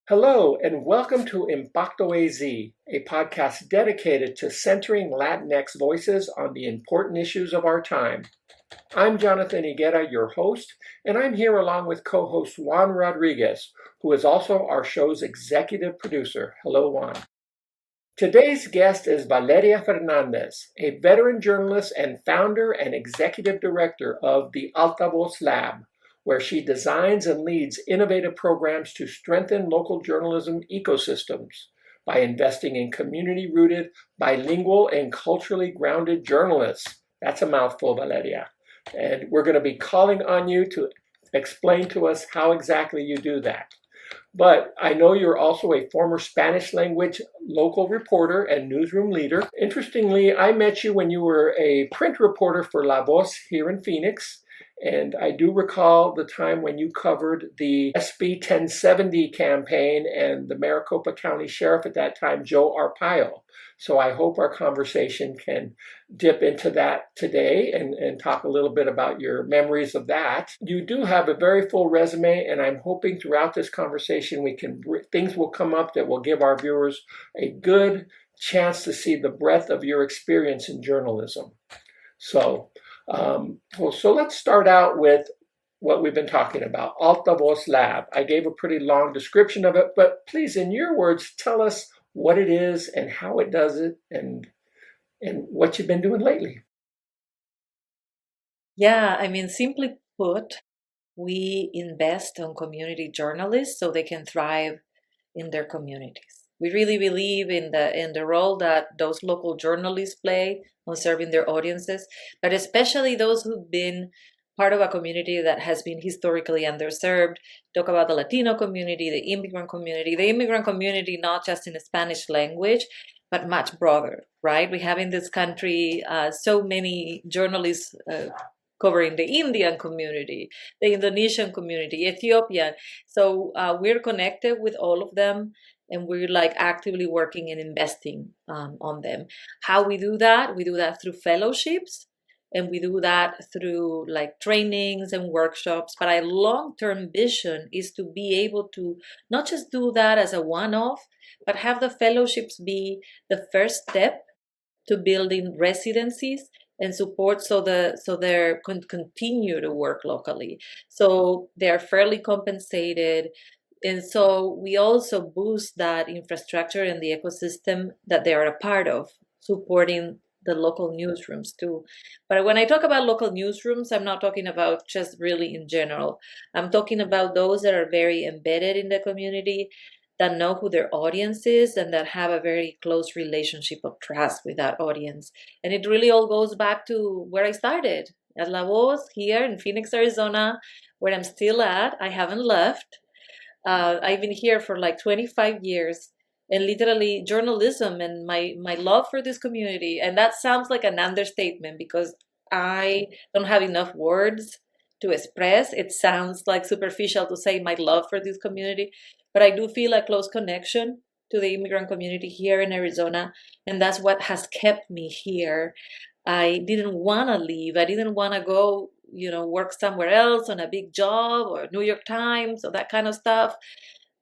Hello, and welcome to Impacto AZ, a podcast dedicated to centering Latinx voices on the important issues of our time. I'm Jonathan Higuera, your host, and I'm here along with co-host Juan Rodriguez, who is also our show's executive producer. Hello, Juan. Today's guest is Valeria Fernández, a veteran journalist and founder and executive director of the Altavoz Lab, where she designs and leads innovative programs to strengthen local journalism ecosystems by investing in community-rooted, bilingual, and culturally grounded journalists. That's a mouthful, Valeria. And we're going to be calling on you to explain to us how exactly you do that. But I know you're also a former Spanish language local reporter and newsroom leader. Interestingly, I met you when you were a print reporter for La Voz here in Phoenix. And I do recall the time when you covered the SB 1070 campaign and the Maricopa County Sheriff at that time, Joe Arpaio. So I hope our conversation can dip into that today and talk a little bit about your memories of that. You do have a very full resume, and I'm hoping throughout this conversation things will come up that will give our viewers a good chance to see the breadth of your experience in journalism. So let's start out with what we've been talking about, Altavoz Lab. I gave a pretty long description of it, but please, in your words, tell us what it is and how it does it and what you've been doing lately. Yeah, simply put, we invest on community journalists so they can thrive in their communities. We really believe in the role that those local journalists play on serving their audiences, but especially those who've been part of a community that has been historically underserved. Talk about the Latino community, the immigrant community, not just in the Spanish language, but much broader, right? We have in this country so many journalists covering the Indian community, the Indonesian community, Ethiopian. So we're connected with all of them, and we're actively working and investing on them. How we do that? We do that through fellowships, and we do that through trainings and workshops. But our long-term vision is to be able to not just do that as a one-off, but have the fellowships be the first step to building residencies and support so they can continue to work locally. So they're fairly compensated. And so we also boost that infrastructure and the ecosystem that they are a part of, supporting the local newsrooms too. But when I talk about local newsrooms, I'm not talking about just really in general. I'm talking about those that are very embedded in the community, that know who their audience is, and that have a very close relationship of trust with that audience. And it really all goes back to where I started, at La Voz here in Phoenix, Arizona, where I'm still at. I haven't left. I've been here for 25 years. And literally journalism and my love for this community. And that sounds like an understatement because I don't have enough words to express. It sounds superficial to say my love for this community, but I do feel a close connection to the immigrant community here in Arizona. And that's what has kept me here. I didn't want to leave. I didn't want to go, work somewhere else on a big job or New York Times or that kind of stuff.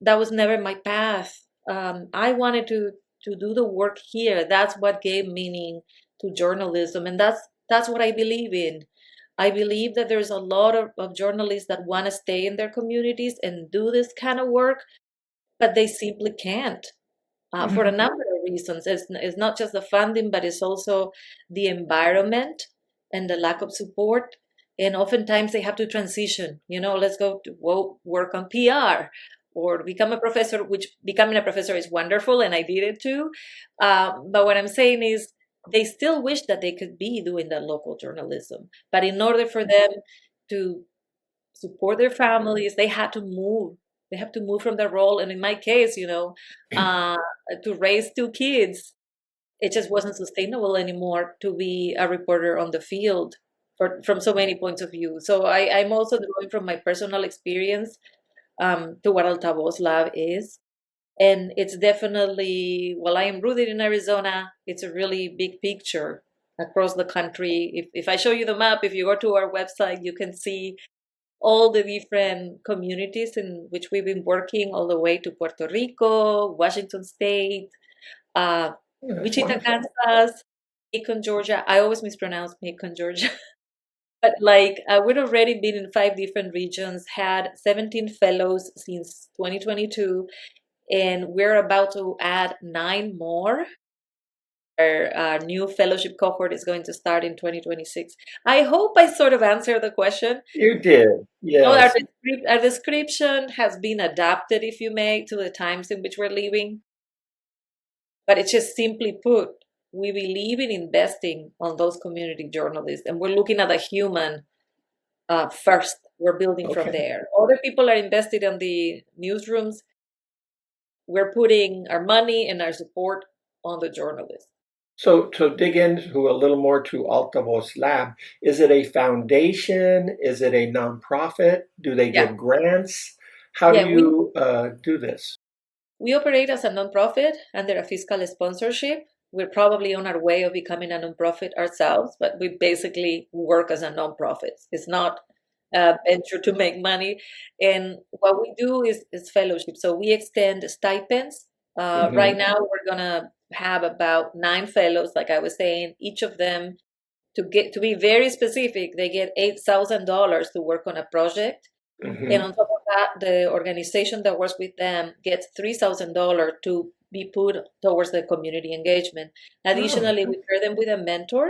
That was never my path. I wanted to do the work here. That's what gave meaning to journalism, and that's what I believe in. I believe that there's a lot of journalists that want to stay in their communities and do this kind of work, but they simply can't for a number of reasons. It's not just the funding, but it's also the environment and the lack of support. And oftentimes they have to transition. Let's go to work on PR or become a professor, which becoming a professor is wonderful, and I did it too. But what I'm saying is they still wish that they could be doing that local journalism. But in order for them to support their families, they had to move. They have to move from their role. And in my case, to raise two kids, it just wasn't sustainable anymore to be a reporter on the field from so many points of view. So I'm also drawing from my personal experience to what Altavoz Lab is. And it's definitely, I am rooted in Arizona. It's a really big picture across the country. If I show you the map, if you go to our website, you can see all the different communities in which we've been working, all the way to Puerto Rico, Washington State, uh, That's Wichita, wonderful. Kansas, Macon, Georgia. I always mispronounce Macon, Georgia. But like we've already been in 5 different regions, had 17 fellows since 2022, and we're about to add 9 more. Our new fellowship cohort is going to start in 2026. I hope I sort of answered the question. You did, No, yes. our description has been adapted, if you may, to the times in which we're living. But it's just simply put, we believe in investing on those community journalists, and we're looking at the human first. We're building from Okay. there. Other people are invested in the newsrooms. We're putting our money and our support on the journalists. So to dig into a little more to Altavoz Lab, is it a foundation? Is it a nonprofit? Do they Yeah, give grants? How do yeah. you do this? We operate as a nonprofit under a fiscal sponsorship. We're probably on our way of becoming a nonprofit ourselves, but we basically work as a nonprofit. It's not a venture to make money. And what we do is fellowship. So we extend stipends. Right Hmm. now, we're going to have about 9 fellows, like I was saying, each of them to be very specific, they get $8,000 to work on a project. And Hmm. on top of that, the organization that works with them gets $3,000 to be put towards the community engagement. Oh, Additionally, we pair them with a mentor.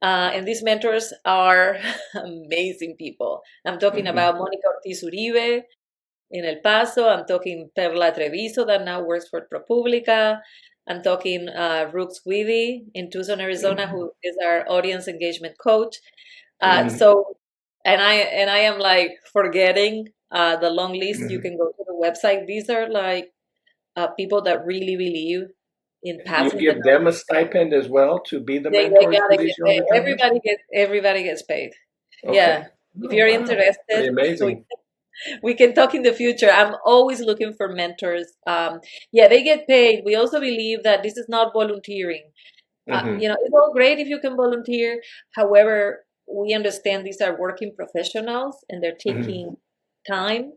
And these mentors are amazing people. I'm talking hmm. about Monica Ortiz Uribe in El Paso. I'm talking Perla Treviso that now works for ProPublica. I'm talking Rooks Guidi in Tucson, Arizona, Hmm. who is our audience engagement coach. Hmm. So, and I am like forgetting the long list. You Hmm. can go to the website. These are like people that really believe in You passing the give them a knowledge. stipend as well to be the They mentors to gotta these get paid. younger journalists? Everybody gets paid. Okay. Yeah. If Oh, you're wow. Pretty interested, amazing. we can talk in the future. I'm always looking for mentors. Yeah, they get paid. We also believe that this is not volunteering. Hmm. It's all great if you can volunteer. However, we understand these are working professionals and they're Hmm. taking time,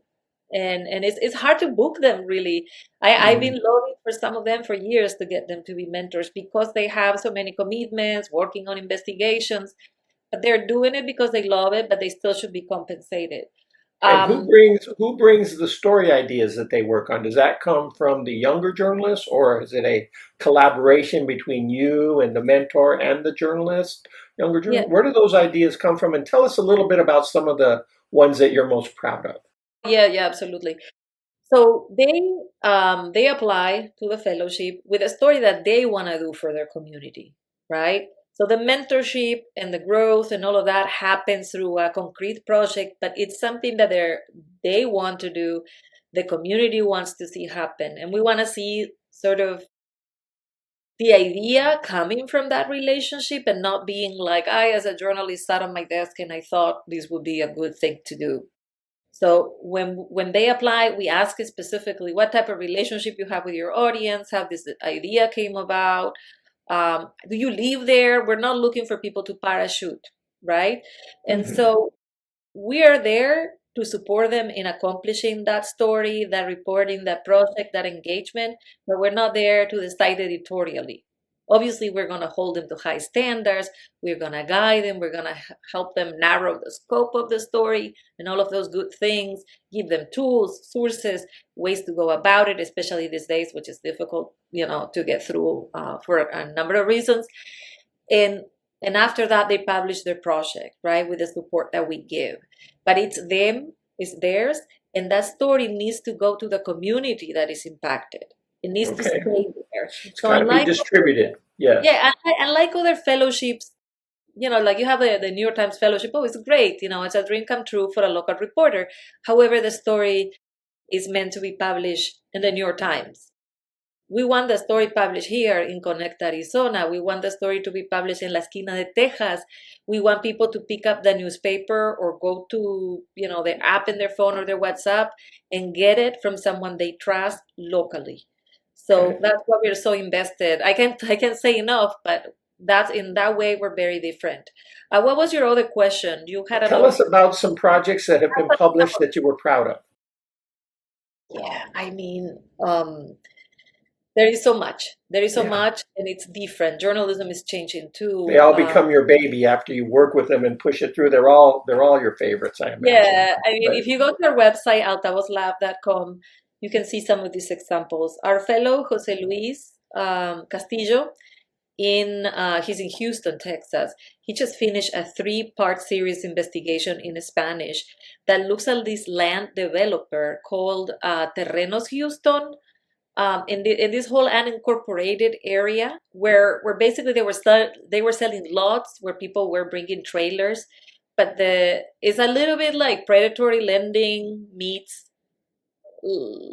and it's hard to book them really. I've Hmm. been lobbying for some of them for years to get them to be mentors because they have so many commitments, working on investigations, but they're doing it because they love it, but they still should be compensated. And Um, who brings the story ideas that they work on? Does that come from the younger journalists, or is it a collaboration between you and the mentor and the journalist, younger yeah, journalist? Where do those ideas come from? And tell us a little bit about some of the ones that you're most proud of. yeah, absolutely. So they apply to the fellowship with a story that they want to do for their community, right? So the mentorship and the growth and all of that happens through a concrete project, but it's something that they want to do, the community wants to see happen, and we want to see sort of the idea coming from that relationship and not being like I, as a journalist, sat on my desk and I thought this would be a good thing to do. So when they apply, we ask specifically what type of relationship you have with your audience, how this idea came about. Do you live there? We're not looking for people to parachute, right? And Hmm. so we are there to support them in accomplishing that story, that reporting, that project, that engagement, but we're not there to decide editorially. Obviously, we're going to hold them to high standards. We're going to guide them. We're going to help them narrow the scope of the story and all of those good things, give them tools, sources, ways to go about it, especially these days, which is difficult, to get through for a number of reasons. And and after that, they publish their project, right, with the support that we give. But it's them, it's theirs, and that story needs to go to the community that is impacted. It needs to Okay. stay there. It's So got to be unlike distributed. Yes. yeah, unlike other fellowships, like you have the New York Times Fellowship. Oh, it's great. It's a dream come true for a local reporter. However, the story is meant to be published in the New York Times. We want the story published here in Connect, Arizona. We want the story to be published in La Esquina de Texas. We want people to pick up the newspaper or go to, the app in their phone or their WhatsApp and get it from someone they trust locally. So Okay. that's why we're so invested. I can't say enough, but that's in that way we're very different. What was your other question? You had Tell another us about some projects that have been published that you were proud of. Yeah, I mean, there is so much. There is so Yeah. much, and it's different. Journalism is changing They too. all become your baby after you work with them and push it through. They're all your favorites, I imagine. Yeah, I mean, But if you go to our website, altavozlab.com, you can see some of these examples. Our fellow, Jose Luis Castillo, he's in Houston, Texas. He just finished a 3-part series investigation in Spanish that looks at this land developer called Terrenos Houston, in this whole unincorporated area where basically they were selling lots where people were bringing trailers, but it's a little bit like predatory lending meets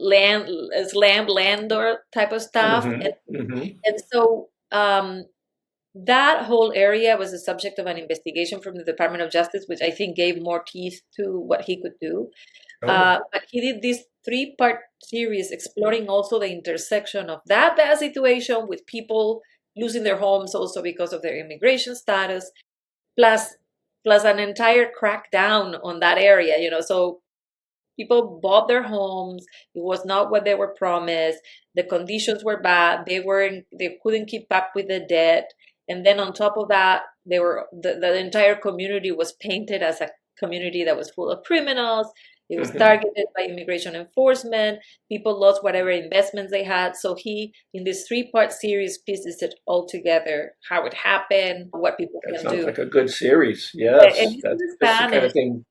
landlord type of stuff, hmm hmm and so that whole area was the subject of an investigation from the Department of Justice, which I think gave more teeth to what he could do. Oh, But he did this 3-part series exploring also the intersection of that bad situation with people losing their homes also because of their immigration status, plus plus an entire crackdown on that area. So people bought their homes. It was not what they were promised. The conditions were bad. They couldn't keep up with the debt. And then on top of that, the entire community was painted as a community that was full of criminals. It was hmm targeted by immigration enforcement. People lost whatever investments they had. So he, in this 3-part series, pieces it all together, how it happened, what people That can sounds do. like a good series. And Yes, it's that's in just the kind of Spanish. thing.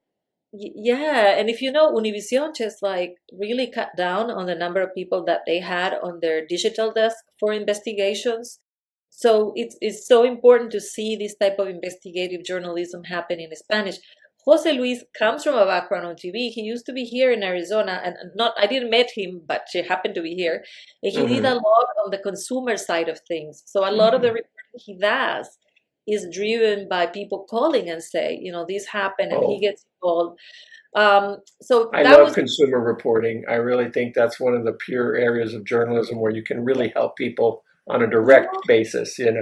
Yeah, and if you know, Univision just like really cut down on the number of people that they had on their digital desk for investigations. So it's so important to see this type of investigative journalism happen in Spanish. Jose Luis comes from a background on TV. He used to be here in Arizona, and not I didn't met him, but she happened to be here. And he did a hmm lot on the consumer side of things. So a lot of the hmm reporting he does is driven by people calling and say, this happened, and he Oh, gets involved. So I that love was, consumer reporting. I really think that's one of the pure areas of journalism where you can really help people on a yeah, direct basis. and,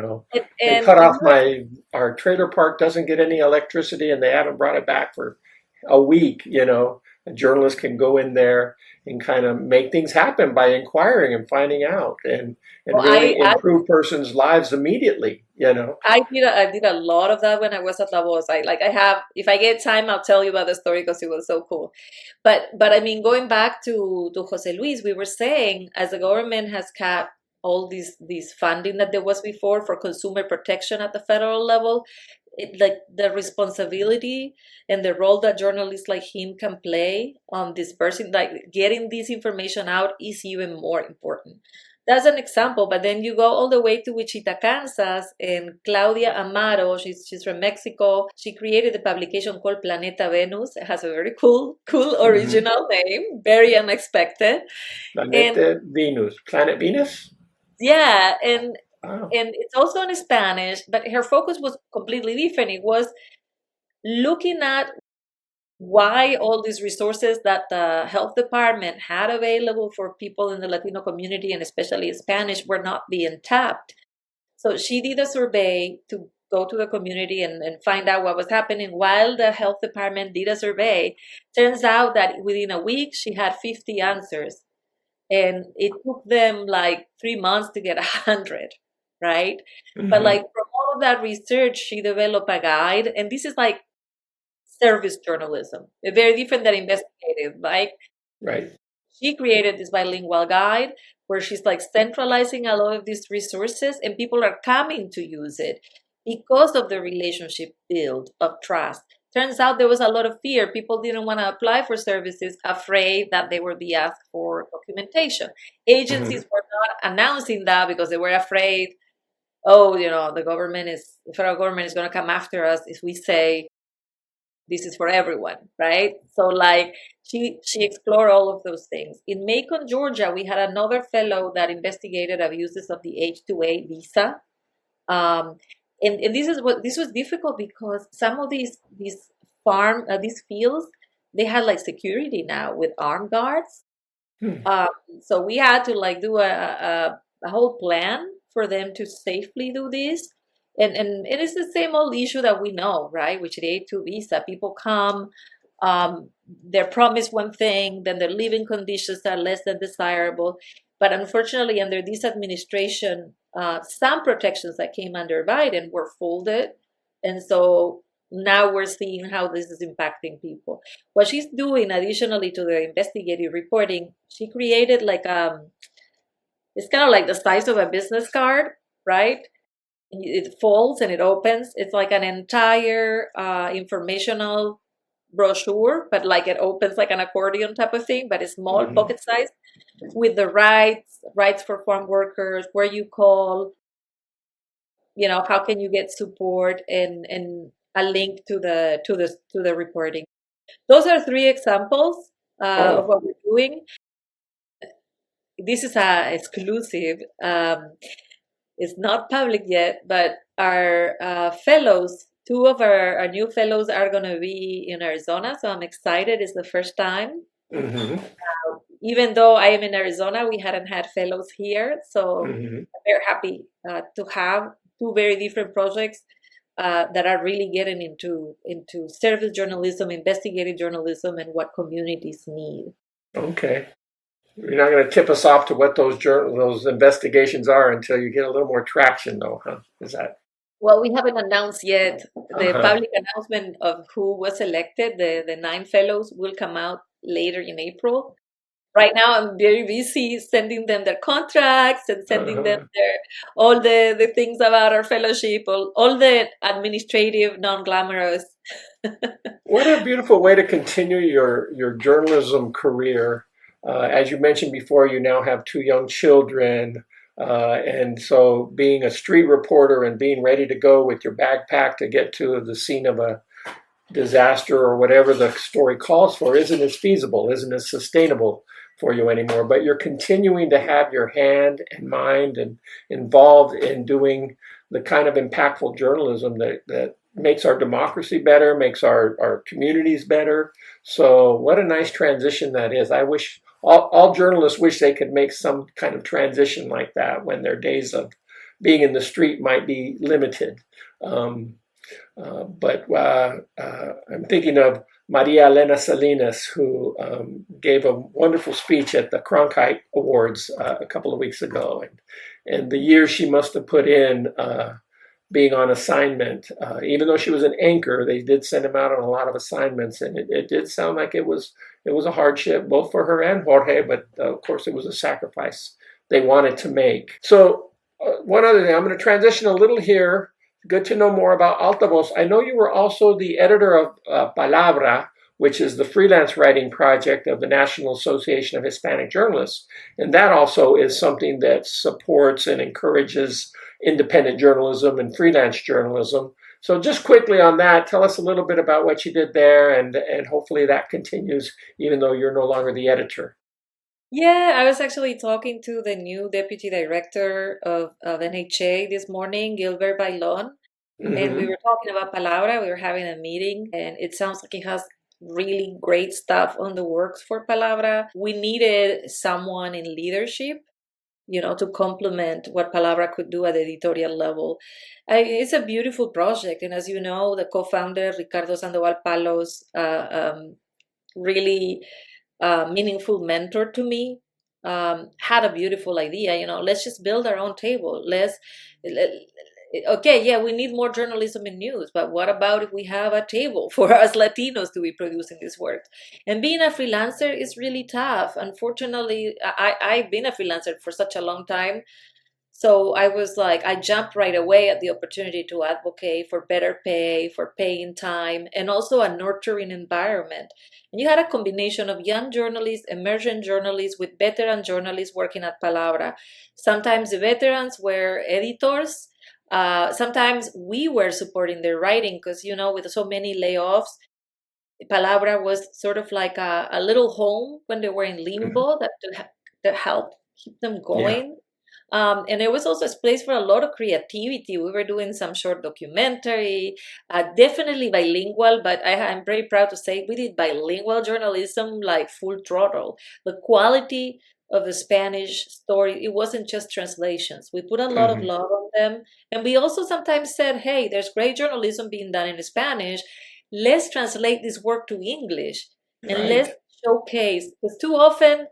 They and cut you off know, our trailer park doesn't get any electricity and they haven't brought it back for a week. A journalist can go in there and kind of make things happen by inquiring and finding out and I, really I improve person's lives immediately. I did a lot of that when I was at Altavoz. If I get time, I'll tell you about the story because it was so cool. But I mean, going back to Jose Luis, we were saying as the government has capped all these funding that there was before for consumer protection at the federal level, like the responsibility and the role that journalists like him can play on dispersing, like getting this information out, is even more important. That's an example, but then you go all the way to Wichita, Kansas, and Claudia Amaro, she's from Mexico. She created a publication called Planeta Venus. It has a very cool hmm original name, very unexpected. And Planet Venus. yeah, and Wow. and it's also in Spanish, but her focus was completely different. It was looking at why all these resources that the health department had available for people in the Latino community and especially Spanish were not being tapped. So she did a survey to go to the community and find out what was happening while the health department did a survey. Turns out that within a week she had 50 answers, and it took them like 3 months to get 100, right? But hmm like from all of that research, she developed a guide, and this is like service journalism, very different than investigative, right? Right. She created this bilingual guide where she's like centralizing a lot of these resources, and people are coming to use it because of the relationship build of trust. Turns out there was a lot of fear. People didn't want to apply for services, afraid that they would be asked for documentation. hmm Agencies were not announcing that because they were afraid, oh, the federal government is going to come after us if we say this is for everyone, right? So like she explored all of those things. In Macon, Georgia, we had another fellow that investigated abuses of the H-2A visa. Um, and this was difficult because some of these fields, they had like security now with armed guards. Hmm. Um, so we had to like do a whole plan for them to safely do this. and it is the same old issue that we know, right? Which the A2 visa, people come, they're promised one thing, then their living conditions are less than desirable. But unfortunately, under this administration, some protections that came under Biden were folded. And so now we're seeing how this is impacting people. What she's doing, additionally to the investigative reporting, she created like it's kind of like the size of a business card, right? It folds and it opens. It's like an entire informational brochure, but like it opens like an accordion type of thing, but it's small, Mhm. pocket size, with the rights for farm workers, where you call, how can you get support, and a link to the reporting. Those are three examples of Oh, what we're doing. This is a exclusive. It's not public yet, but our fellows, two of our new fellows are going to be in Arizona, so I'm excited. It's the first time. hmm Even though I am in Arizona, we hadn't had fellows here, so hmm I'm very happy to have two very different projects that are really getting into service journalism, investigative journalism, and what communities need. Okay. You're not going to tip us off to what those investigations are until you get a little more traction, though, huh? Is that? Well, we haven't announced yet. The Uh-huh. public announcement of who was elected, the nine fellows, will come out later in April. Right now, I'm very busy sending them their contracts and sending them Uh-huh. all the things about our fellowship, all the administrative, non-glamorous. What a beautiful way to continue your journalism career. As you mentioned before, you now have two young children. And so being a street reporter and being ready to go with your backpack to get to the scene of a disaster or whatever the story calls for isn't as feasible, isn't as sustainable for you anymore. But you're continuing to have your hand and mind and involved in doing the kind of impactful journalism that makes our democracy better, makes our communities better. So what a nice transition that is. I wish all journalists wish they could make some kind of transition like that when their days of being in the street might be limited. Um, but I'm thinking of Maria Elena Salinas, who gave a wonderful speech at the Cronkite Awards a couple of weeks ago, and the years she must have put in being on assignment. Even though she was an anchor, they did send him out on a lot of assignments, and it did sound like it was a hardship both for her and Jorge. But of course, it was a sacrifice they wanted to make. So one other thing, I'm going to transition a little here. Good to know more about Altavoz. I know you were also the editor of Palabra, which is the freelance writing project of the National Association of Hispanic Journalists. And that also is something that supports and encourages independent journalism and freelance journalism. So just quickly on that, tell us a little bit about what you did there, and hopefully that continues even though you're no longer the editor. Yeah, I was actually talking to the new deputy director of NHA this morning, Gilbert Bailon, and we Mm-hmm. were talking about Palabra. We were having a meeting, and it sounds like he has really great stuff on the works for Palabra. We needed someone in leadership, to complement what Palabra could do at the editorial level. It's a beautiful project, and as you know, the co-founder Ricardo Sandoval Palos, really meaningful mentor to me, had a beautiful idea. Let's just build our own table. Okay, yeah, we need more journalism and news, but what about if we have a table for us Latinos to be producing this work? And being a freelancer is really tough. Unfortunately, I've been a freelancer for such a long time. So I was like, I jumped right away at the opportunity to advocate for better pay, for paying time, and also a nurturing environment. And you had a combination of young journalists, emergent journalists, with veteran journalists working at Palabra. Sometimes the veterans were editors. Sometimes we were supporting their writing because, with so many layoffs, Palabra was sort of like a little home when they were in Mm-hmm. limbo that helped keep them Yeah. going. And it was also a place for a lot of creativity. We were doing some short documentary, definitely bilingual, but I'm very proud to say we did bilingual journalism like full throttle. The quality of the Spanish story. It wasn't just translations. We put a lot of Hmm. love on them. And we also sometimes said, hey, there's great journalism being done in Spanish. Let's translate this work to English and Right. let's showcase. Because too often,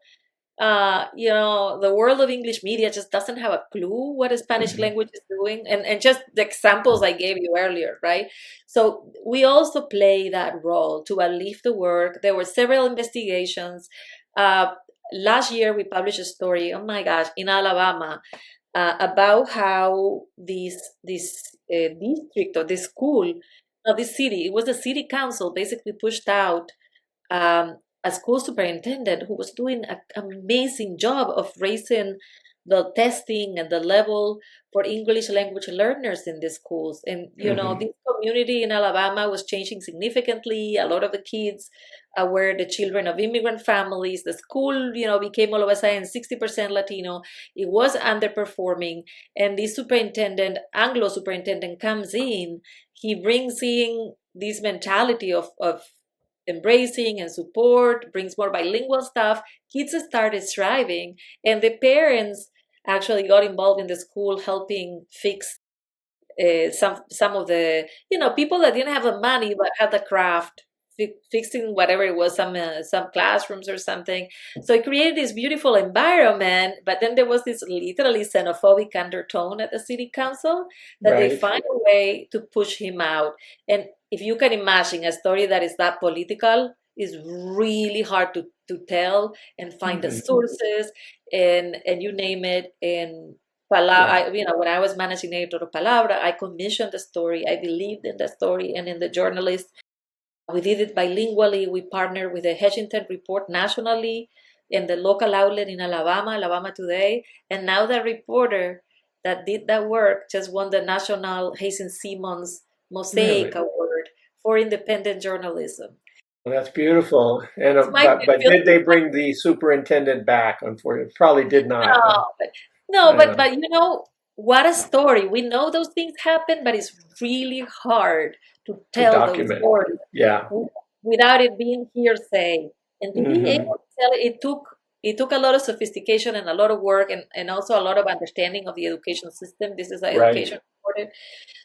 the world of English media just doesn't have a clue what a Spanish Hmm. language is doing. And just the examples I gave you earlier, right? So we also play that role to uplift the work. There were several investigations. Uh, Last year, we published a story, oh my gosh, in Alabama, about how this district or this school, no, this city, it was the city council basically pushed out a school superintendent who was doing an amazing job of raising the testing and the level for English language learners in the schools. And, Hmm. this community in Alabama was changing significantly. A lot of the kids were the children of immigrant families. The school, became all of a sudden 60% Latino. It was underperforming. And this Anglo superintendent comes in. He brings in this mentality of embracing and support, brings more bilingual stuff. Kids started thriving, and the parents actually got involved in the school helping fix some of the people that didn't have the money but had the craft, fixing whatever it was, some classrooms or something. So it created this beautiful environment, but then there was this literally xenophobic undertone at the city council that they Right. find a way to push him out. And if you can imagine a story that is that political, is really hard to tell and find the Hmm. sources and you name it. And Yeah. when I was managing editor of Palabra, I commissioned the story. I believed in the story and in the journalist. We did it bilingually. We partnered with the Hedgington Report nationally and the local outlet in Alabama, Alabama Today. And now the reporter that did that work just won the National Hazen Simmons Mosaic Really. Award for independent journalism. Well, that's beautiful. And It's my but feels did they bring the superintendent back? Unfortunately, probably did not. Huh? No, but no, Yeah. but what a story. We know those things happen, but it's really hard to To tell those document. stories Yeah. wi- without it being hearsay. And to be Hmm. able to tell it, it took a lot of sophistication and a lot of work and also a lot of understanding of the education system. This is an Right. education reported.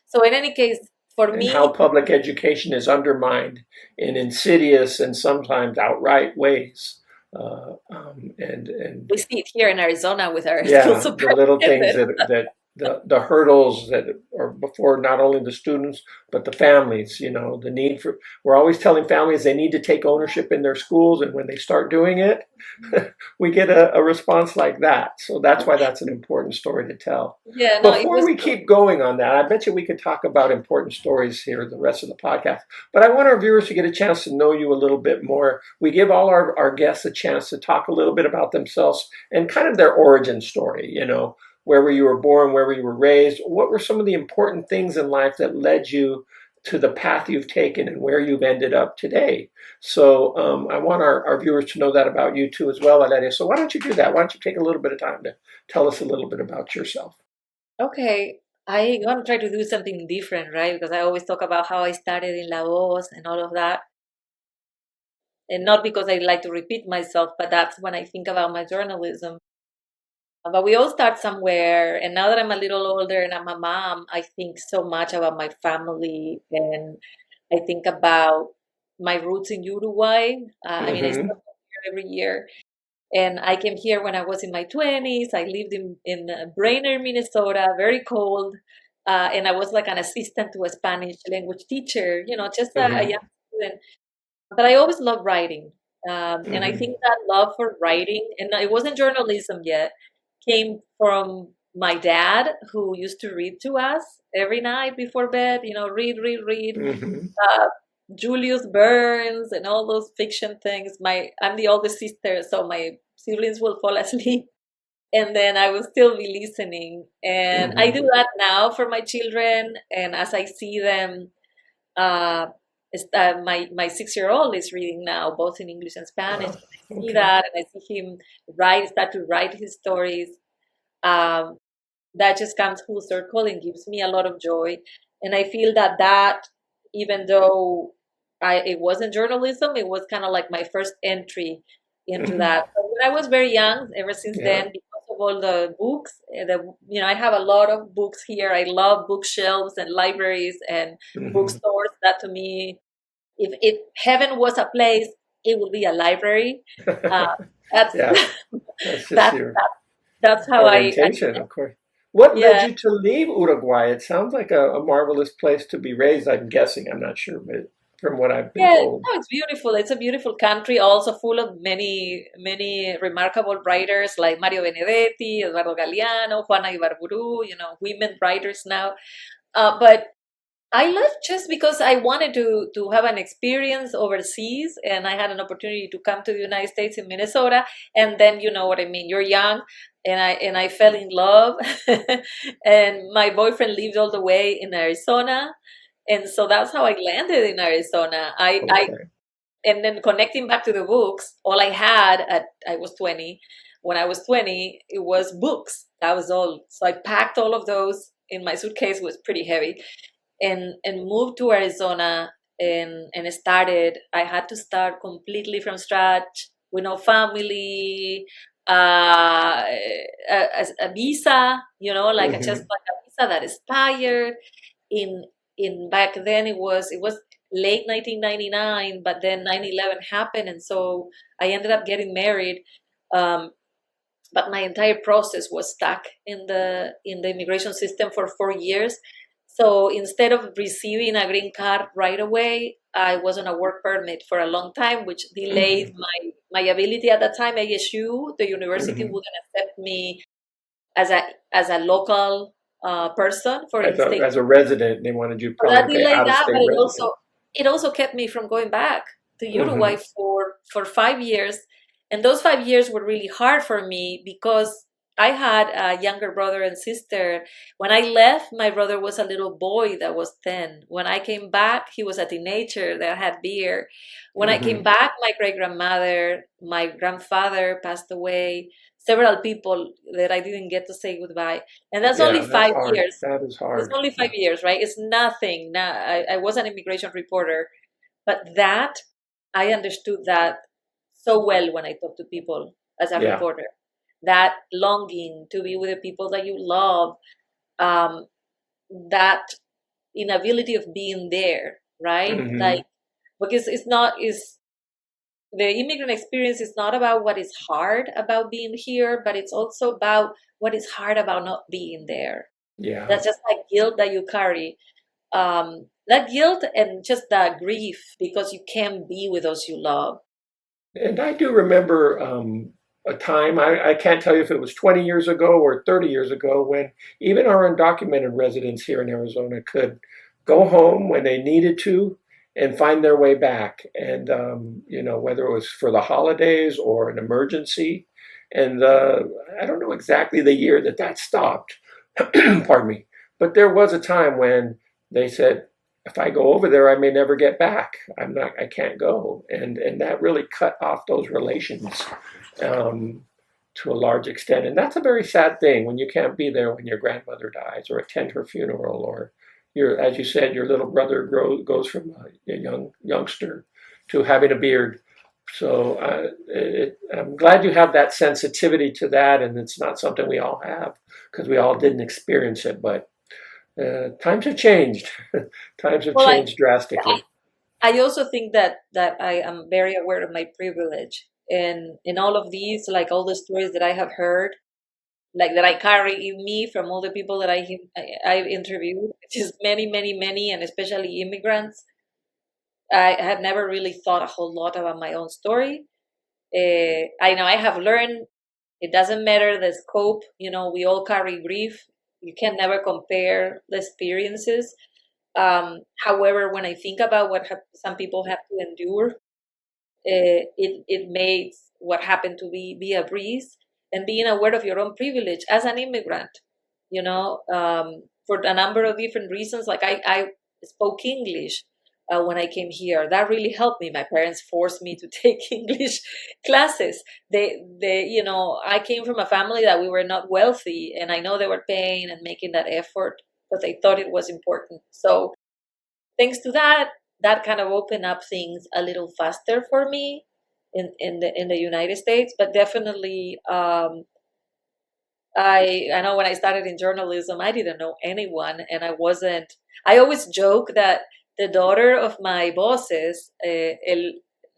So in any case, for And how me, public education is undermined in insidious and sometimes outright ways. And we see it here in Arizona with our school yeah, the little things superintendent. the hurdles that are before not only the students but the families. The need for, we're always telling families they need to take ownership in their schools, and when they start doing it, we get a response like that. So that's why that's an important story to tell. Yeah, no, it Before was we keep going on that, I bet you we could talk about important stories here the rest of the podcast. But I want our viewers to get a chance to know you a little bit more. We give all our guests a chance to talk a little bit about themselves and kind of their origin story, where you were born, where you were raised, what were some of the important things in life that led you to the path you've taken and where you've ended up today. So I want our viewers to know that about you too as well, Valeria. So why don't you do that? Why don't you take a little bit of time to tell us a little bit about yourself? okay. I want to try to do something different, right? Because I always talk about how I started in La Voz and all of that. And not because I like to repeat myself, but that's when I think about my journalism. But we all start somewhere. And now that I'm a little older and I'm a mom, I think so much about my family. And I think about my roots in Uruguay. I mean, I still Mm-hmm. come here every year. And I came here when I was in my 20s. I lived in Brainerd, Minnesota, very cold. And I was like an assistant to a Spanish language teacher, just a Mm-hmm. young student. But I always loved writing. And I Mm-hmm. think that love for writing, and it wasn't journalism yet, came from my dad, who used to read to us every night before bed, read, read, read. Mm-hmm. Uh, Julius Burns and all those fiction things. I'm the oldest sister, so my siblings will fall asleep, and then I will still be listening. And I Mm-hmm. do that now for my children, and as I see them, uh, my 6-year-old is reading now, both in English and Spanish. Wow. And I see Okay. that, and I see him start to write his stories. Um, that just comes full circle and gives me a lot of joy. And I feel that even though it wasn't journalism, it was kind of like my first entry into Mm-hmm. that. So, I was very young. Ever since Yeah. then, because of all the books, I have a lot of books here. I love bookshelves and libraries and Hmm. bookstores. That to me, if heaven was a place, it would be a library. Uh, that's Yeah, that's just that's your that's how I orientation, of course. What led yeah. you to leave Uruguay? It sounds like a marvelous place to be raised, I'm guessing. I'm not sure, but from what I've been Yeah, told. no, it's beautiful. It's a beautiful country, also full of many, many remarkable writers like Mario Benedetti, Eduardo Galeano, Juana Ibarburu, women writers now. But I left just because I wanted to have an experience overseas, and I had an opportunity to come to the United States in Minnesota. And then you know what I mean. You're young, and I fell in love, and my boyfriend lived all the way in Arizona, and so that's how I landed in Arizona. I Okay. and then connecting back to the books, all I had at I was 20. When I was 20, it was books. That was all. So I packed all of those in my suitcase. It was pretty heavy, and moved to Arizona and started. I had to start completely from scratch with no family, a visa, like just Hmm. like a visa that expired. In back then it was late 1999, but then 9/11 happened, and so I ended up getting married. Um, but my entire process was stuck in the immigration system for 4 years. So instead of receiving a green card right away, I was on a work permit for a long time, which delayed my ability at that time. ASU, the university, Hmm. wouldn't accept me as a local person for in-state. As a resident, they wanted you So probably that to be delayed out of that, but state resident. it also kept me from going back to Uruguay Hmm. for 5 years, and those 5 years were really hard for me because I had a younger brother and sister. When I left, my brother was a little boy that was 10. When I came back, he was a teenager that had beer. When I came Hmm. back, my great grandmother, my grandfather passed away. Several people that I didn't get to say goodbye, and that's only Yeah, that's five hard. years. That is It's hard. only 5 years, right? It's nothing. Now, I was an immigration reporter, but that I understood that so well when I talk to people as a Yeah. reporter. That longing to be with the people that you love, um, that inability of being there, right? Hmm. Like, because it's not is the immigrant experience is not about what is hard about being here, but it's also about what is hard about not being there. Yeah. That's just like guilt that you carry, that guilt and just that grief because you can't be with those you love. And I do remember a time, I can't tell you if it was 20 years ago or 30 years ago, when even our undocumented residents here in Arizona could go home when they needed to and find their way back. And, whether it was for the holidays or an emergency. And I don't know exactly the year that stopped, pardon me, but there was a time when they said, if I go over there, I may never get back. I can't go. And that really cut off those relations um, to a large extent. And that's a very sad thing when you can't be there when your grandmother dies or attend her funeral or as you said, your little brother goes from a youngster to having a beard. So I'm glad you have that sensitivity to that, and it's not something we all have because we all didn't experience it. But times have changed. Times have Well, changed drastically. I also think that I am very aware of my privilege and in all of these, like all the stories that I have heard, like that I carry in me from all the people that I've interviewed, which is many, many, many, and especially immigrants. I have never really thought a whole lot about my own story. I know I have learned it doesn't matter the scope. We all carry grief. You can never compare the experiences. However, when I think about what some people have to endure, it makes what happened to be a breeze, and being aware of your own privilege as an immigrant, for a number of different reasons. Like I spoke English when I came here. That really helped me. My parents forced me to take English classes. I came from a family that we were not wealthy, and I know they were paying and making that effort, but they thought it was important. So thanks to that, that kind of opened up things a little faster for me. in the United States, but definitely I know when I started in journalism, I didn't know anyone, and I wasn't. I always joke that the daughter of my bosses,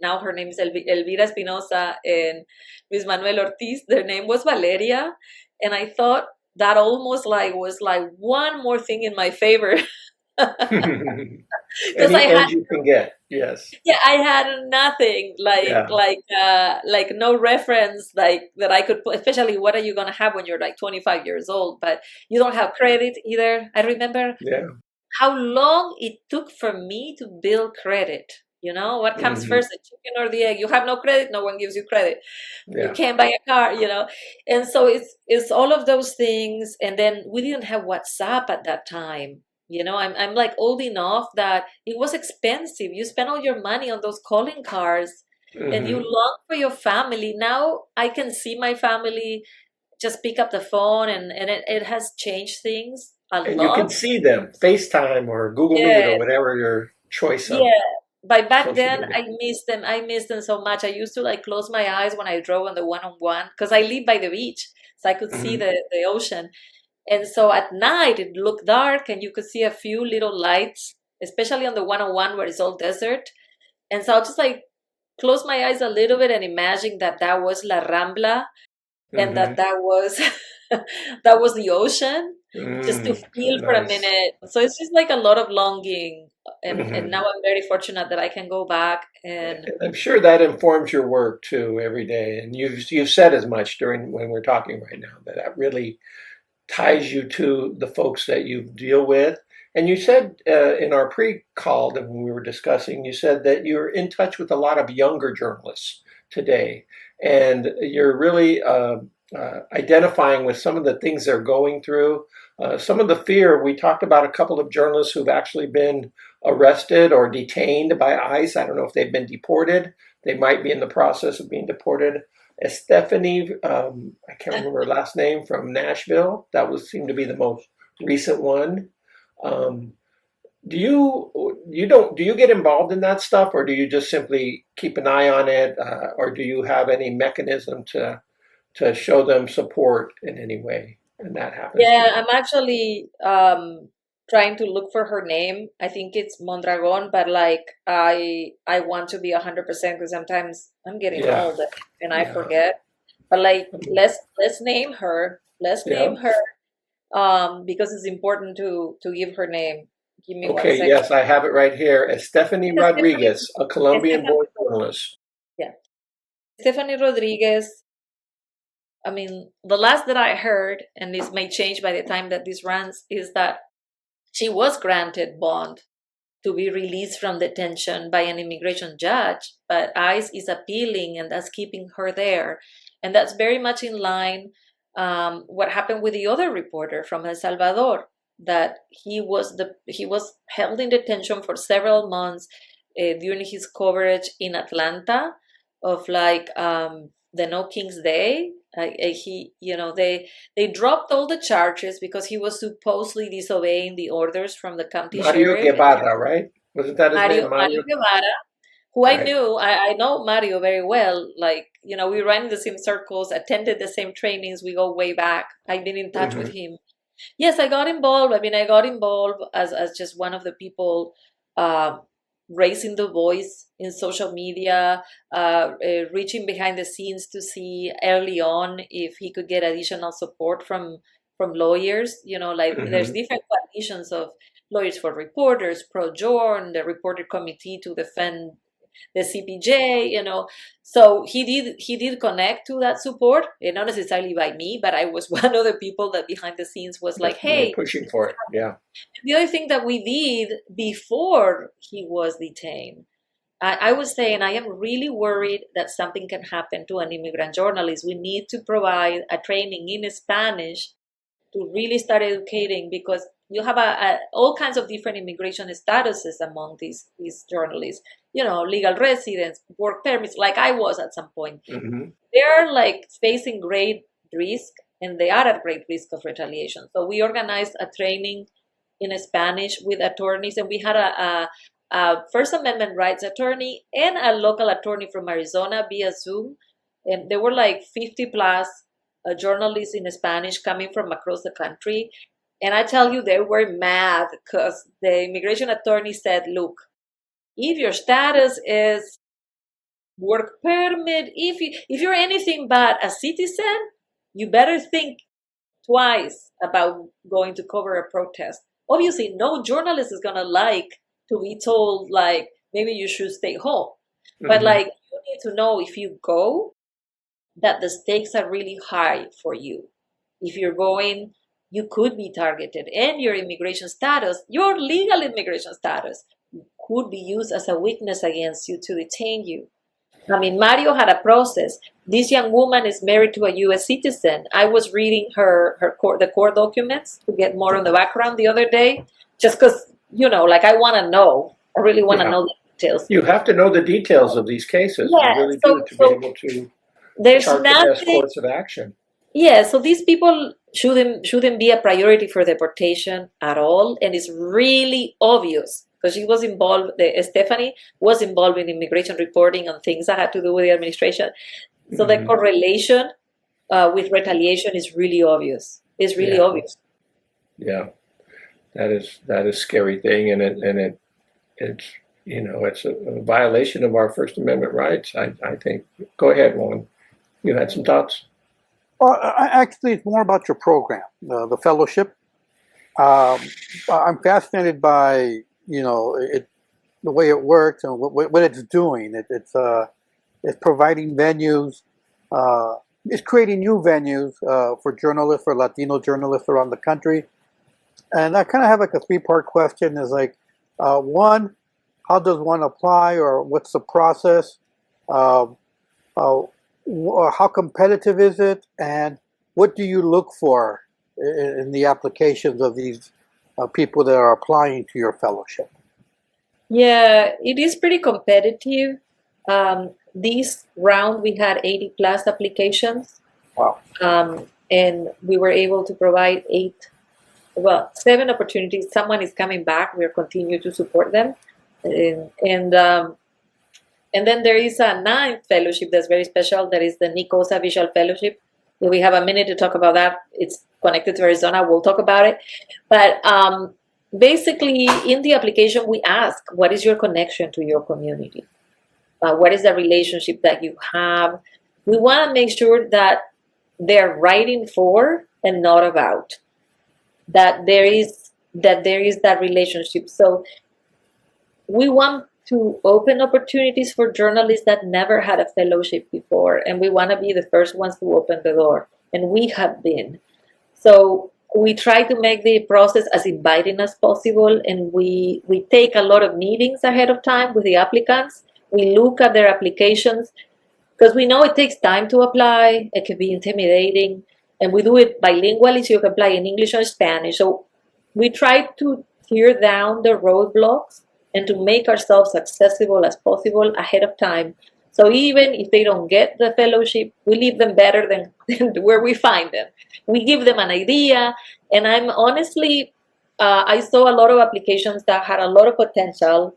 now her name is Elvira Espinosa and Luis Manuel Ortiz. Their name was Valeria, and I thought that almost like was like one more thing in my favor because I Any had edge you can get, yes. yeah, I had nothing Yeah. like no reference like that I could put, especially what are you gonna have when you're like 25 years old, but you don't have credit either. I remember Yeah. how long it took for me to build credit. You know, what comes Hmm. first, the chicken or the egg? You have no credit, no one gives you credit. You Yeah. can't buy a car, you know. And so it's all of those things. And then we didn't have WhatsApp at that time. You know, I'm like old enough that it was expensive. You spend all your money on those calling cards and you Hmm. long for your family. Now I can see my family, just pick up the phone, and it has changed things a And you can lot. see them, FaceTime or Google Meet or Yes. whatever your choice of Yeah. By back social then, media. I missed them. I missed them so much. I used to like close my eyes when I drove on the one-on-one because I live by the beach, so I could see Hmm. the ocean. And so at night it looked dark and you could see a few little lights, especially on the one-on-one where it's all desert. And so I'll just like close my eyes a little bit and imagine that that was La Rambla and Hmm. that was that was the ocean, just to Mm. feel for a Nice. minute. So it's just like a lot of longing, and Hmm. now I'm very fortunate that I can go back and I'm sure that informs your work too every day. And you've said as much during when we're talking right now that that really ties you to the folks that you deal with. And you said in our pre-call that when we were discussing, you said that you're in touch with a lot of younger journalists today, and you're really identifying with some of the things they're going through. Some of the fear, we talked about a couple of journalists who've actually been arrested or detained by ICE. I don't know if they've been deported. They might be in the process of being deported. Stephanie, I can't remember her last name, from Nashville. That was seemed to be the most recent one. Um, do you get involved in that stuff, or do you just simply keep an eye on it, or do you have any mechanism to show them support in any way? And that happens to yeah, you. I'm actually trying to look for her name. I think it's Mondragon, but like I want to be 100% because sometimes I'm getting Yeah, old and I yeah, forget. But like let's name her. Let's yeah. name her because it's important to give her name. Give me one Okay, second. yes, I have it right here. Stephanie Stephanie, Rodriguez, a Stephanie, Colombian-born journalist. yeah, Stephanie Rodriguez. I mean, the last that I heard, and this may change by the time that this runs, is that she was granted bond to be released from detention by an immigration judge, but ICE is appealing, and that's keeping her there, and that's very much in line what happened with the other reporter from El Salvador, that he was held in detention for several months during his coverage in Atlanta of like the No King's Day. He, you know, they dropped all the charges because he was supposedly disobeying the orders from the county Mario sheriff. Guevara, right? Wasn't that his name, Mario Mario? Guevara, who I Right. knew, I know Mario very well. Like, you know, we ran in the same circles, attended the same trainings, we go way back. I've been in touch with Hmm. him. Yes, I got involved. I mean, I got involved as just one of the people uh, raising the voice in social media, reaching behind the scenes to see early on if he could get additional support from lawyers. You know, like there's Hmm. different coalitions of lawyers for reporters, Pro Jorn, the Reporter Committee to defend the CPJ, you know. So he did connect to that support, not necessarily by me, but I was one of the people that behind the scenes was like, You were hey, pushing for it. Yeah. the other thing that we did before he was detained, I was saying I am really worried that something can happen to an immigrant journalist. We need to provide a training in Spanish to really start educating because you have all kinds of different immigration statuses among these journalists. You know, legal residents, work permits, like I was at some point. Hmm. They're like facing great risk, and they are at great risk of retaliation. So we organized a training in Spanish with attorneys, and we had a First Amendment rights attorney and a local attorney from Arizona via Zoom. And there were like 50 plus journalists in Spanish coming from across the country. And I tell you, they were mad because the immigration attorney said, look, if your status is work permit, if you're anything but a citizen, you better think twice about going to cover a protest. Obviously, no journalist is gonna like to be told like maybe you should stay home. But like you need to know if you go that the stakes are really high for you. If you're going, you could be targeted, and your immigration status, your legal immigration status, could be used as a weakness against you to detain you. I mean, Mario had a process. This young woman is married to a U.S. citizen. I was reading the court documents to get more on the background the other day, just because, like I want to know. I really want to know the details. You have to know the details of these cases. Yeah, you really do to be able to chart the best course of action. Yeah, so these people shouldn't be a priority for deportation at all, and it's really obvious. Because she was involved, Stephanie was involved in immigration reporting on things that had to do with the administration. So the correlation with retaliation is really obvious. It's really obvious. Yeah, that is a scary thing, and it's a violation of our First Amendment rights. I think. Go ahead, Juan. You had some thoughts? Well, actually, it's more about your program, the fellowship. I'm fascinated by the way it works and what it's doing. It's providing venues. It's creating new venues for journalists, for Latino journalists around the country. And I kind of have like a three-part question. Is like, one, how does one apply, or what's the process? How competitive is it, and what do you look for in the applications of these people that are applying to your fellowship? Yeah, it is pretty competitive. This round we had 80 plus applications. Wow. And we were able to provide 7 opportunities. Someone is coming back. We'll continue to support them. And then there is a 9th fellowship that's very special. That is the Nicosa Visual Fellowship. We have a minute to talk about that. It's connected to Arizona. We'll talk about it. But basically, in the application, we ask, what is your connection to your community? What is the relationship that you have? We want to make sure that they're writing for and not about. That there is that relationship. So we want to open opportunities for journalists that never had a fellowship before, and we want to be the first ones to open the door, and we have been. So we try to make the process as inviting as possible, and we take a lot of meetings ahead of time with the applicants. We look at their applications because we know it takes time to apply. It can be intimidating, and we do it bilingually, so you can apply in English or Spanish. So we try to tear down the roadblocks and to make ourselves accessible as possible ahead of time. So even if they don't get the fellowship, we leave them better than where we find them. We give them an idea, and I'm honestly, I saw a lot of applications that had a lot of potential,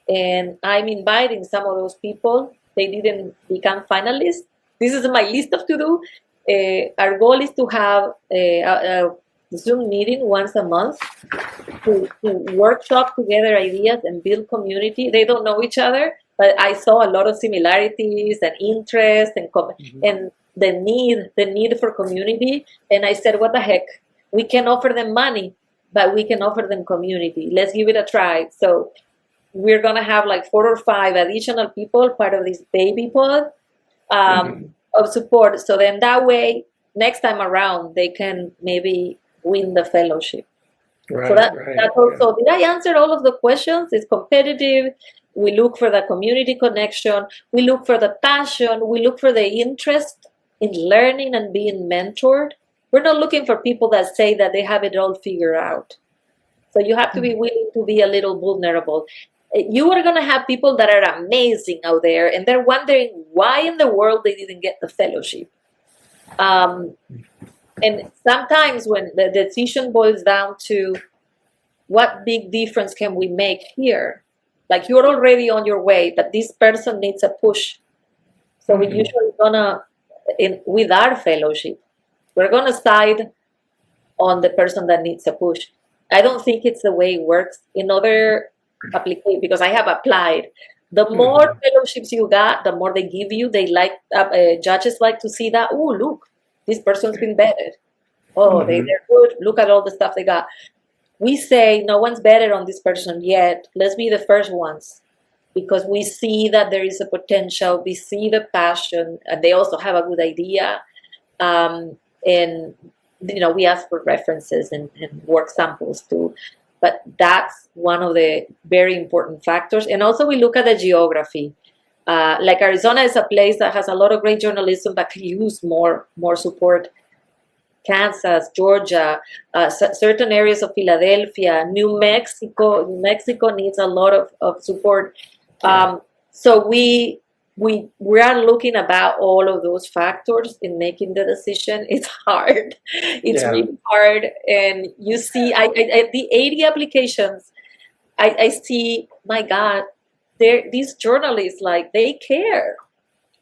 and I'm inviting some of those people. They didn't become finalists. This is my list of to-do. Our goal is to have a Zoom meeting once a month to workshop together ideas and build community. They don't know each other, but I saw a lot of similarities and interest and the need for community. And I said, what the heck? We can offer them money, but we can offer them community. Let's give it a try. So we're going to have like 4 or 5 additional people, part of this baby pod of support. So then that way, next time around, they can maybe win the fellowship. Right, so that's also, did I answer all of the questions? It's competitive. We look for the community connection. We look for the passion. We look for the interest in learning and being mentored. We're not looking for people that say that they have it all figured out. So you have to be willing to be a little vulnerable. You are going to have people that are amazing out there, and they're wondering why in the world they didn't get the fellowship. And sometimes when the decision boils down to what big difference can we make here, Like you're already on your way, but this person needs a push. So we're usually gonna, with our fellowship, we're gonna side on the person that needs a push. I don't think it's the way it works in other applications, because I have applied. The more fellowships you got, the more they give you. They like judges like to see that. Oh, look, this person's been vetted. Oh, they're good. Look at all the stuff they got. We say no one's better on this person yet. Let's be the first ones, because we see that there is a potential. We see the passion, and they also have a good idea. And we ask for references and work samples too. But that's one of the very important factors. And also we look at the geography. Like Arizona is a place that has a lot of great journalism but could use more support. Kansas, Georgia, certain areas of Philadelphia, New Mexico. New Mexico needs a lot of support. So we are looking about all of those factors in making the decision. It's hard. It's really hard. And you see, the 80 applications, I see, my God, these journalists, like, they care.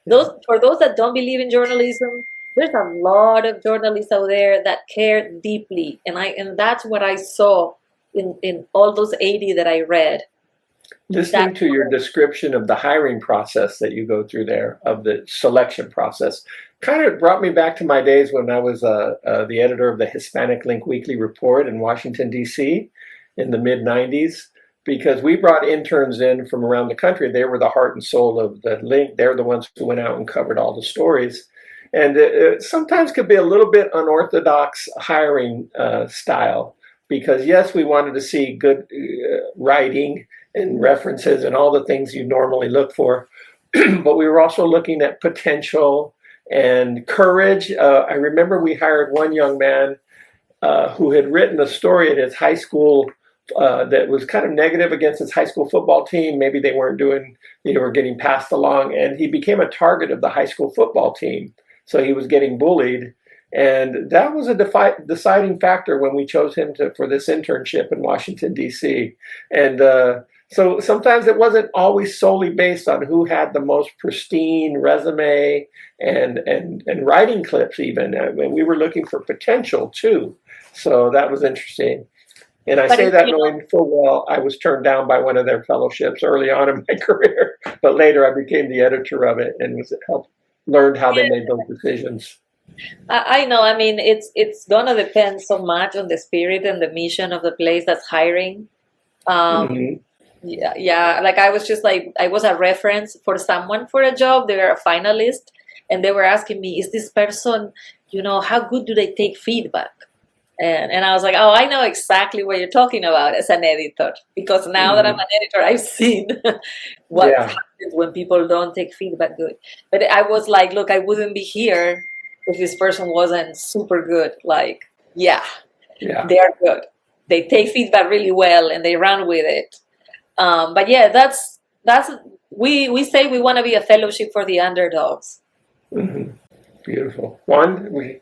For those that don't believe in journalism, there's a lot of journalists out there that care deeply. And that's what I saw in all those 80 that I read. Listening to your description of the hiring process that you go through there, of the selection process, kind of brought me back to my days when I was the editor of the Hispanic Link Weekly Report in Washington, D.C. in the mid-90s, because we brought interns in from around the country. They were the heart and soul of the Link. They're the ones who went out and covered all the stories. And it sometimes could be a little bit unorthodox hiring style, because, yes, we wanted to see good writing and references and all the things you normally look for. But we were also looking at potential and courage. I remember we hired one young man who had written a story at his high school that was kind of negative against his high school football team. Maybe they were getting passed along, and he became a target of the high school football team. So he was getting bullied. And that was a deciding factor when we chose him for this internship in Washington, D.C. And so sometimes it wasn't always solely based on who had the most pristine resume and writing clips even. I mean, we were looking for potential too. So that was interesting. And I say that knowing full well I was turned down by one of their fellowships early on in my career. But later I became the editor of it and learned how they made those decisions. I know. I mean, it's gonna depend so much on the spirit and the mission of the place that's hiring. Yeah. Like I was a reference for someone for a job. They were a finalist, and they were asking me, "Is this person, how good do they take feedback?" And I was like, "Oh, I know exactly what you're talking about as an editor, because now that I'm an editor, I've seen what happens when people don't take feedback good." But I was like, "Look, I wouldn't be here if this person wasn't super good." Like, they are good. They take feedback really well and they run with it. But yeah, that's we say we want to be a fellowship for the underdogs. Beautiful. Juan?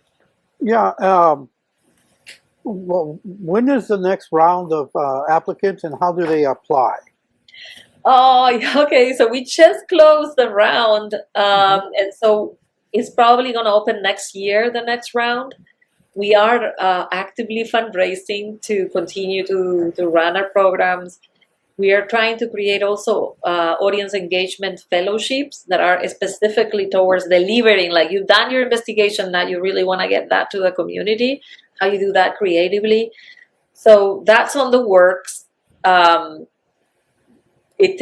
Well, when is the next round of applicants, and how do they apply? Oh, okay. So we just closed the round, and so it's probably going to open next year, the next round. We are actively fundraising to continue to run our programs. We are trying to create also audience engagement fellowships that are specifically towards delivering. Like, you've done your investigation, now you really want to get that to the community. How you do that creatively. So that's on the works. It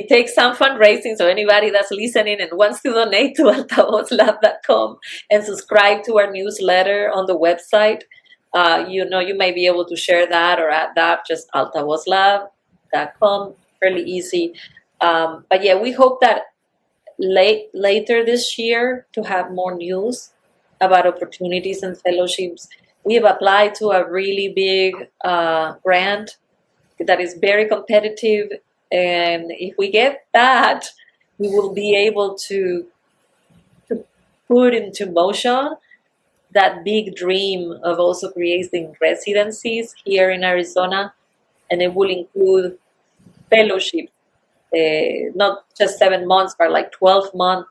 takes some fundraising. So anybody that's listening and wants to donate to altavozlab.com and subscribe to our newsletter on the website, you may be able to share that or add that, just altavozlab.com, fairly easy. But yeah, we hope that later this year to have more news about opportunities and fellowships. We have applied to a really big grant that is very competitive. And if we get that, we will be able to put into motion that big dream of also creating residencies here in Arizona. And it will include fellowships not just 7 months, but like 12 months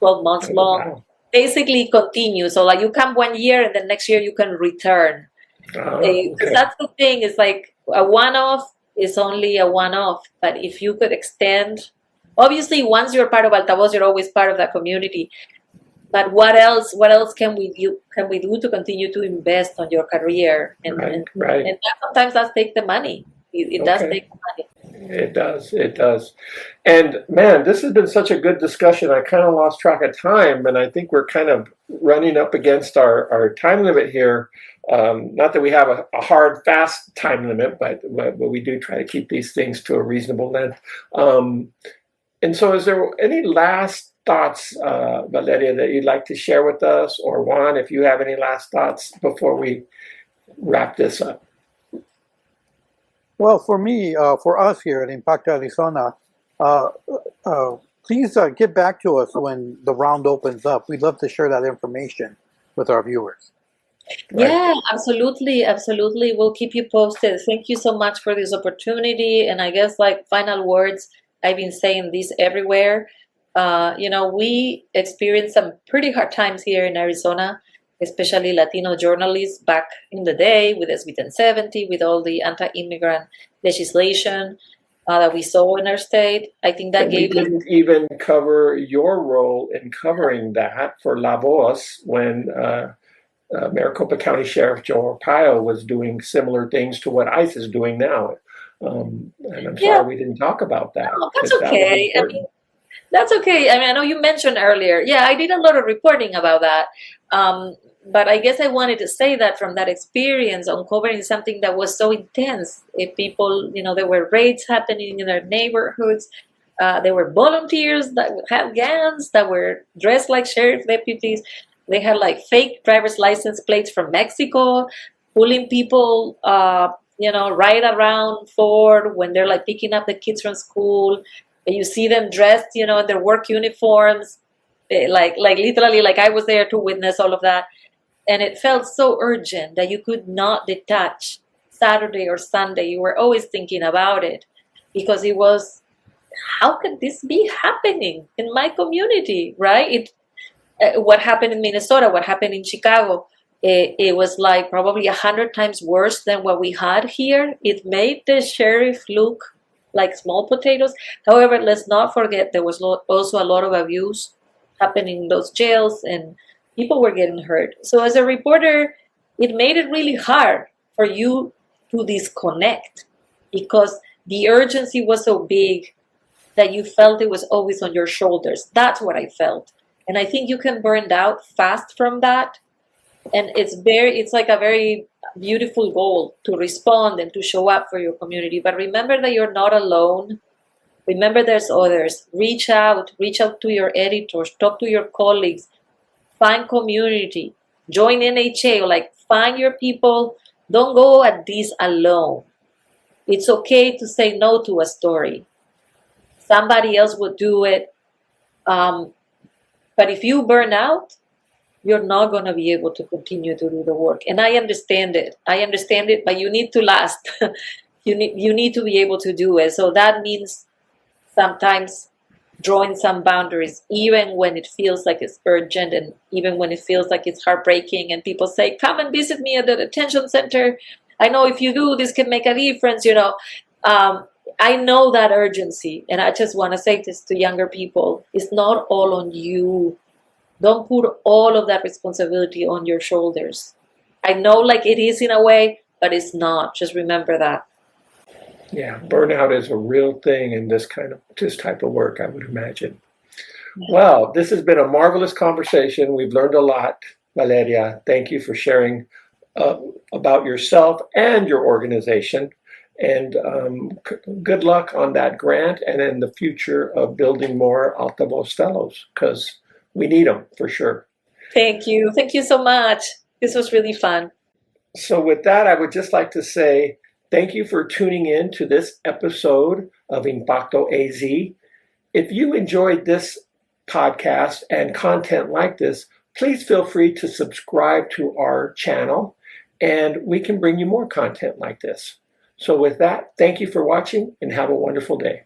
Oh, long. wow. Basically continue. So like you come 1 year and then next year you can return. Because Okay. that's the thing, is like a one-off is only a one-off. But if you could extend, obviously once you're part of Altavoz, you're always part of that community. But what else can we do to continue to invest on your career? And Right. that, sometimes that takes the money. It does Okay. take the money. It does. And man, this has been such a good discussion. I kind of lost track of time, and I think we're kind of running up against our time limit here. Not that we have a hard, fast time limit, but we do try to keep these things to a reasonable length. And so is there any last thoughts, Valeria, that you'd like to share with us? Or Juan, if you have any last thoughts before we wrap this up? Well, for me, for us here at Impacto Arizona, please get back to us when the round opens up. We'd love to share that information with our viewers. Right. Yeah, absolutely. We'll keep you posted. Thank you so much for this opportunity. And I guess like final words, I've been saying this everywhere. We experienced some pretty hard times here in Arizona, especially Latino journalists back in the day with SB 1070, with all the anti-immigrant legislation that we saw in our state. I think that And we gave us. didn't even cover your role in covering that for La Voz when Maricopa County Sheriff Joe Arpaio was doing similar things to what ICE is doing now. And I'm Yeah, sorry we didn't talk about that, no, that's because that was okay. I mean, important. that's okay. I mean, I know you mentioned earlier. Yeah, I did a lot of reporting about that. But I guess I wanted to say that from that experience on covering something that was so intense. If people, there were raids happening in their neighborhoods. There were volunteers that had guns that were dressed like sheriff deputies. They had like fake driver's license plates from Mexico, pulling people, right around Ford when they're like picking up the kids from school. And you see them dressed, in their work uniforms, like literally, like I was there to witness all of that. And it felt so urgent that you could not detach Saturday or Sunday. You were always thinking about it because it was, how could this be happening in my community, right? What happened in Minnesota, what happened in Chicago, it was like probably 100 times worse than what we had here. It made the sheriff look like small potatoes. However, let's not forget there was also a lot of abuse happening in those jails and people were getting hurt. So as a reporter, it made it really hard for you to disconnect because the urgency was so big that you felt it was always on your shoulders. That's what I felt. And I think you can burn out fast from that. And it's like a very beautiful goal to respond and to show up for your community. But remember that you're not alone. Remember there's others. Reach out to your editors, talk to your colleagues, find community, join NHA, or like find your people. Don't go at this alone. It's okay to say no to a story. Somebody else would do it. But if you burn out, you're not going to be able to continue to do the work. And I understand it, but you need to last. you need to be able to do it. So that means sometimes drawing some boundaries, even when it feels like it's urgent and even when it feels like it's heartbreaking and people say, come and visit me at the detention center. I know if you do, this can make a difference, I know that urgency, and I just want to say this to younger people. It's not all on you. Don't put all of that responsibility on your shoulders. I know like it is in a way, but it's not. Just remember that. Yeah, burnout is a real thing in this type of work, I would imagine. Well, this has been a marvelous conversation. We've learned a lot, Valeria. Thank you for sharing about yourself and your organization. And good luck on that grant and in the future of building more Altavoz Fellows, because we need them for sure. Thank you. Thank you so much. This was really fun. So with that, I would just like to say thank you for tuning in to this episode of Impacto AZ. If you enjoyed this podcast and content like this, please feel free to subscribe to our channel and we can bring you more content like this. So with that, thank you for watching and have a wonderful day.